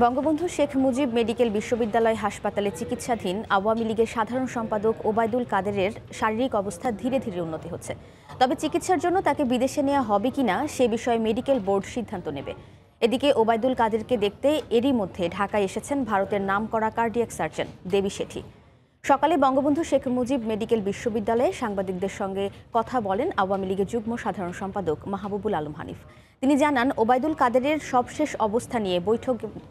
Bangabandhu Sheikh Mujib medical বিশ্ববিদ্যালয় হাসপাতালে চিকিৎসাধীন আওয়ামী লীগের সাধারণ সম্পাদক ওবায়দুল কাদেরের শারীরিক অবস্থা ধীরে ধীরে উন্নতি হচ্ছে। তবে চিকিৎসার জন্য তাকে বিদেশে নেওয়া হবে কিনা সে বিষয়ে মেডিকেল বোর্ড সিদ্ধান্ত নেবে। এদিকে ওবায়দুল কাদেরকে দেখতে এরই মধ্যে ঢাকায় এসেছেন ভারতের নামকরা কার্ডিয়াক সার্জন দেবী শেঠি। সকালে বঙ্গবন্ধু শেখ মুজিব মেডিকেল বিশ্ববিদ্যালয়ে সাংবাদিকদের সঙ্গে কথা বলেন আওয়ামী লীগের যুগ্ম সাধারণ সম্পাদক মাহবুবুল আলম হানিফ। তিনি জানান, ওবায়দুল কাদেরের সবশেষ অবস্থা নিয়ে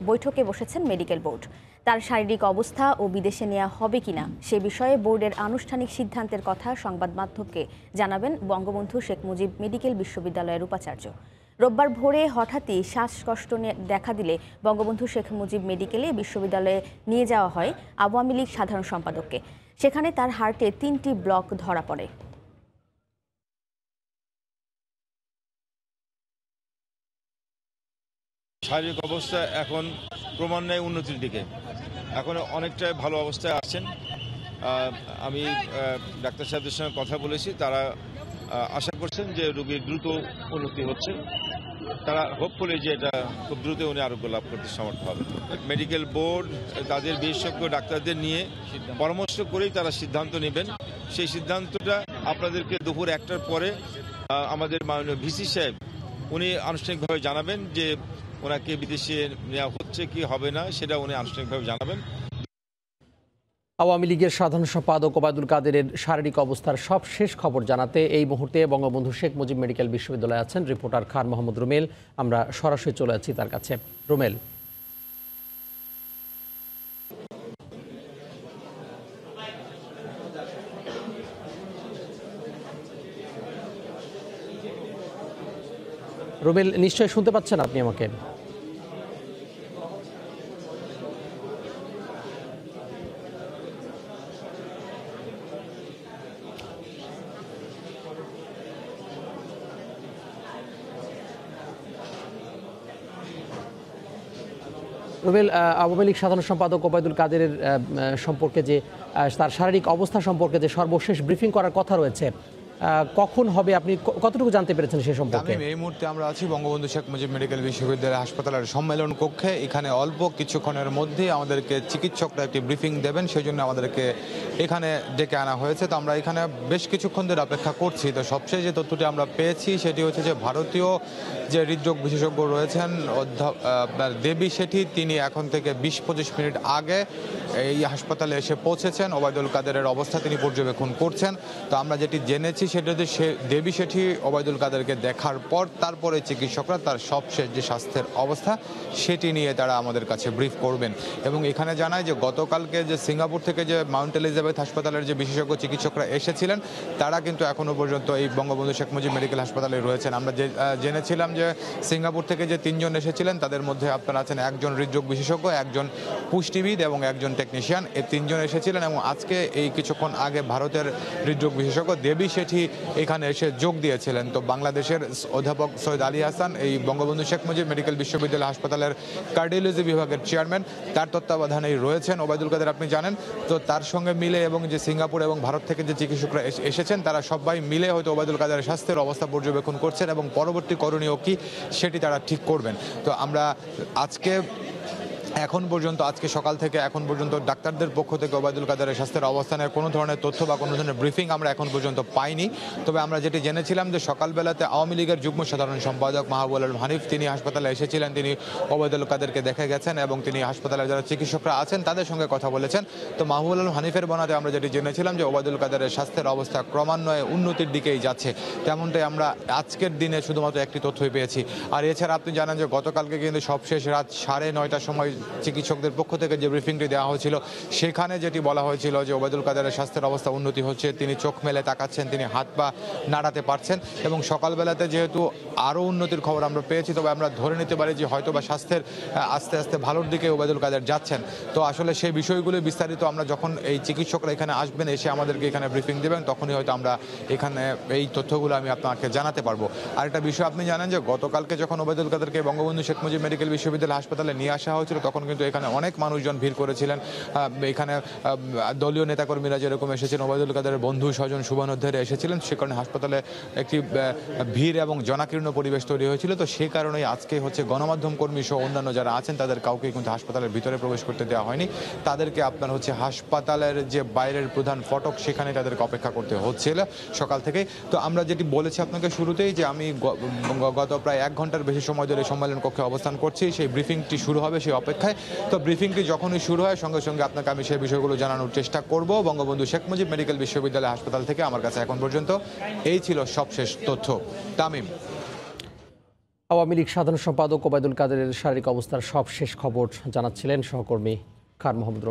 বৈঠকে বসেছেন মেডিকেল বোর্ড। তার শারীরিক অবস্থা ও বিদেশে নেওয়া হবে কিনা সে বিষয়ে বোর্ডের আনুষ্ঠানিক সিদ্ধান্তের কথা সংবাদ মাধ্যমকে জানাবেন বঙ্গবন্ধু শেখ মুজিব মেডিকেল বিশ্ববিদ্যালয়ের উপাচার্য। রোববার ভোরে হঠাৎই শ্বাসকষ্ট দেখা দিলে বঙ্গবন্ধু শেখ মুজিব মেডিকেলে বিশ্ববিদ্যালয়ে নিয়ে যাওয়া হয় আওয়ামী লীগ সাধারণ সম্পাদককে। সেখানে তার হার্টে 3টি ব্লক ধরা পড়ে। শারীরিক অবস্থা এখন ক্রমান্বয়ে উন্নতির দিকে, এখন অনেকটাই ভালো অবস্থায় আছেন। আমি ডাক্তার সাহেবদের সঙ্গে কথা বলেছি, তারা আশা করছেন যে রোগীর দ্রুত উন্নতি হচ্ছে। তারা হোপফুলি যে এটা খুব দ্রুত উনি আরোগ্য লাভ করতে সমর্থ হবে। মেডিকেল বোর্ড তাদের বিশেষজ্ঞ ডাক্তারদের নিয়ে পরামর্শ করেই তারা সিদ্ধান্ত নেবেন। সেই সিদ্ধান্তটা আপনাদেরকে দুপুর 1টার পরে আমাদের মাননীয় ভিসি সাহেব উনি আনুষ্ঠানিকভাবে জানাবেন যে ওনাকে বিদেশে নেওয়া হচ্ছে কি হবে না, সেটা উনি আনুষ্ঠানিকভাবে জানাবেন। আওয়ামী লীগের সাধারণ সম্পাদক ওবায়দুল কাদেরের শারীরিক অবস্থার সবশেষ খবর জানাতে এই মুহূর্তে বঙ্গবন্ধু শেখ মুজিব মেডিকেল বিশ্ববিদ্যালয়ে আছেন রিপোর্টার খান মোহাম্মদ রুমেল। আমরা সরাসরি চলে যাচ্ছি তার কাছে। রুমেল, নিশ্চয়ই শুনতে পাচ্ছেন আপনি আমাকে? রুবেল, আওয়ামী লীগ সাধারণ সম্পাদক ওবায়দুল কাদেরের সম্পর্কে যে তার শারীরিক অবস্থা সম্পর্কে যে সর্বশেষ ব্রিফিং করার কথা রয়েছে, কখন হবে, আপনি কতটুকু জানতে পেরেছেন সে সম্পর্কে? এই মুহূর্তে আমরা আছি বঙ্গবন্ধু শেখ মুজিব মেডিকেল বিশ্ববিদ্যালয় হাসপাতালের সম্মেলন কক্ষে। এখানে অল্প কিছুক্ষণের মধ্যে আমাদেরকে চিকিৎসকরা একটি ব্রিফিং দেবেন, সেই জন্য আমাদেরকে এখানে ডেকে আনা হয়েছে। তো আমরা এখানে বেশ কিছুক্ষণ ধরে অপেক্ষা করছি। তো সবশেষ যে তথ্যটি আমরা পেয়েছি সেটি হচ্ছে যে ভারতীয় যে হৃদরোগ বিশেষজ্ঞ রয়েছেন দেবী শেঠি, তিনি এখন থেকে 20-25 মিনিট আগে এই হাসপাতালে এসে পৌঁছেছেন। ওবায়দুল কাদেরের অবস্থা তিনি পর্যবেক্ষণ করছেন। তো আমরা যেটি জেনেছি সেটা হচ্ছে দেবী শেঠি ওবায়দুল কাদেরকে দেখার পর তারপরে চিকিৎসকরা তার সবশেষ যে স্বাস্থ্যের অবস্থা সেটি নিয়ে তারা আমাদের কাছে ব্রিফ করবেন। এবং এখানে জানায় যে গতকালকে যে সিঙ্গাপুর থেকে যে মাউন্ট এলিজাবেথ হাসপাতালের যে বিশেষজ্ঞ চিকিৎসকরা এসেছিলেন তারা কিন্তু এখনও পর্যন্ত এই বঙ্গবন্ধু শেখ মুজিব মেডিকেল হাসপাতালে রয়েছেন। আমরা জেনেছিলাম যে সিঙ্গাপুর থেকে যে 3 জন এসেছিলেন তাদের মধ্যে আপনারা আছেন একজন হৃদরোগ বিশেষজ্ঞ, একজন পুষ্টিবিদ এবং একজন টেকনিশিয়ান। এই 3 জন এসেছিলেন এবং আজকে এই কিছুক্ষণ আগে ভারতের হৃদরোগ বিশেষজ্ঞ দেবী শেঠি এখানে এসে যোগ দিয়েছিলেন। তো বাংলাদেশের অধ্যাপক সৈয়দ আলী হাসান, এই বঙ্গবন্ধু শেখ মুজিব মেডিকেল বিশ্ববিদ্যালয় হাসপাতালের কার্ডিওলজি বিভাগের চেয়ারম্যান, তার তত্ত্বাবধানেই রয়েছেন ওবায়দুল কাদের, আপনি জানেন। তো তার সঙ্গে মিলে এবং যে সিঙ্গাপুর এবং ভারত থেকে যে চিকিৎসকরা এসেছেন তারা সবাই মিলে হয়তো ওবায়দুল কাদের স্বাস্থ্যের অবস্থা পর্যবেক্ষণ করছেন এবং পরবর্তী করণীয় কি সেটি তারা ঠিক করবেন। তো আমরা আজকে সকাল থেকে এখন পর্যন্ত ডাক্তারদের পক্ষ থেকে ওবায়দুল কাদেরের স্বাস্থ্যের অবস্থানের কোনো ধরনের তথ্য বা কোনো ধরনের ব্রিফিং আমরা এখন পর্যন্ত পাইনি। তবে আমরা যেটি জেনেছিলাম যে সকালবেলাতে আওয়ামী লীগের যুগ্ম সাধারণ সম্পাদক মাহবুবুল আলম হানিফ তিনি হাসপাতালে এসেছিলেন, তিনি ওবায়দুল কাদেরকে দেখে গেছেন এবং তিনি হাসপাতালের যারা চিকিৎসকরা আছেন তাদের সঙ্গে কথা বলেছেন। তো মাহবুবুল আলম হানিফের বনাতে আমরা যেটি জেনেছিলাম যে ওবায়দুল কাদেরের স্বাস্থ্যের অবস্থা ক্রমান্বয়ে উন্নতির দিকেই যাচ্ছে, তেমনটাই আমরা আজকের দিনে শুধুমাত্র একটি তথ্যই পেয়েছি। আর এছাড়া আপনি জানেন যে গতকালকে কিন্তু সবশেষ রাত 9:30টার সময় চিকিৎসকদের পক্ষ থেকে যে ব্রিফিংটি দেওয়া হয়েছিল সেখানে যেটি বলা হয়েছিল যে ওবায়দুল কাদেরের স্বাস্থ্যের অবস্থা উন্নতি হচ্ছে, তিনি চোখ মেলে তাকাচ্ছেন, তিনি হাত পা নাড়াতে পারছেন এবং সকালবেলাতে যেহেতু আরও উন্নতির খবর আমরা পেয়েছি, তবে আমরা ধরে নিতে পারি যে হয়তো বা স্বাস্থ্যের আস্তে আস্তে ভালোর দিকে ওবায়দুল কাদের যাচ্ছেন। তো আসলে সেই বিষয়গুলো বিস্তারিত আমরা যখন এই চিকিৎসকরা এখানে আসবেন, এসে আমাদেরকে এখানে ব্রিফিং দেবেন, তখনই হয়তো আমরা এখানে এই তথ্যগুলো আমি আপনাকে জানাতে পারবো। আরেকটা বিষয় আপনি জানেন যে গতকালকে যখন ওবায়দুল কাদেরকে বঙ্গবন্ধু শেখ মুজিব মেডিকেল বিশ্ববিদ্যালয় হাসপাতালে নিয়ে আসা হয়েছিল তখন তখন কিন্তু এখানে অনেক মানুষজন ভিড় করেছিলেন। এখানে দলীয় নেতাকর্মীরা যেরকম এসেছেন, ওবায়দুল কাদেরের বন্ধু স্বজন শুভানুধ্যায়ীরা এসেছিলেন, সে কারণে হাসপাতালে একটি ভিড় এবং জনাকীর্ণ পরিবেশ তৈরি হয়েছিল। তো সেই কারণেই আজকে হচ্ছে গণমাধ্যম কর্মী সহ অন্যান্য যারা আছেন তাদের কাউকে কিন্তু হাসপাতালের ভিতরে প্রবেশ করতে দেওয়া হয়নি। তাদেরকে আপনার হচ্ছে হাসপাতালের যে বাইরের প্রধান ফটক সেখানে তাদেরকে অপেক্ষা করতে হচ্ছিল সকাল থেকেই। তো আমরা যেটি বলেছি আপনাকে শুরুতেই যে আমি গত প্রায় 1 ঘন্টার বেশি সময় ধরে সম্মেলন কক্ষে অবস্থান করছি, সেই ব্রিফিংটি শুরু হবে সেই অপেক্ষায়। তো ব্রিফিংটি যখনই শুরু হয় সঙ্গে সঙ্গে আপনাকে আমি সেই বিষয়গুলো জানানোর চেষ্টা করব। বঙ্গবন্ধু শেখ মুজিব মেডিকেল বিশ্ববিদ্যালয় হাসপাতাল থেকে আমার কাছে এখন পর্যন্ত এই ছিল সবশেষ তথ্য। তামিম। আওয়ামী লীগ সাধারণ সম্পাদক ওবায়দুল কাদেরের শারীরিক অবস্থার সবশেষ খবর জানাচ্ছিলেন সহকর্মী খান মোহাম্মদ।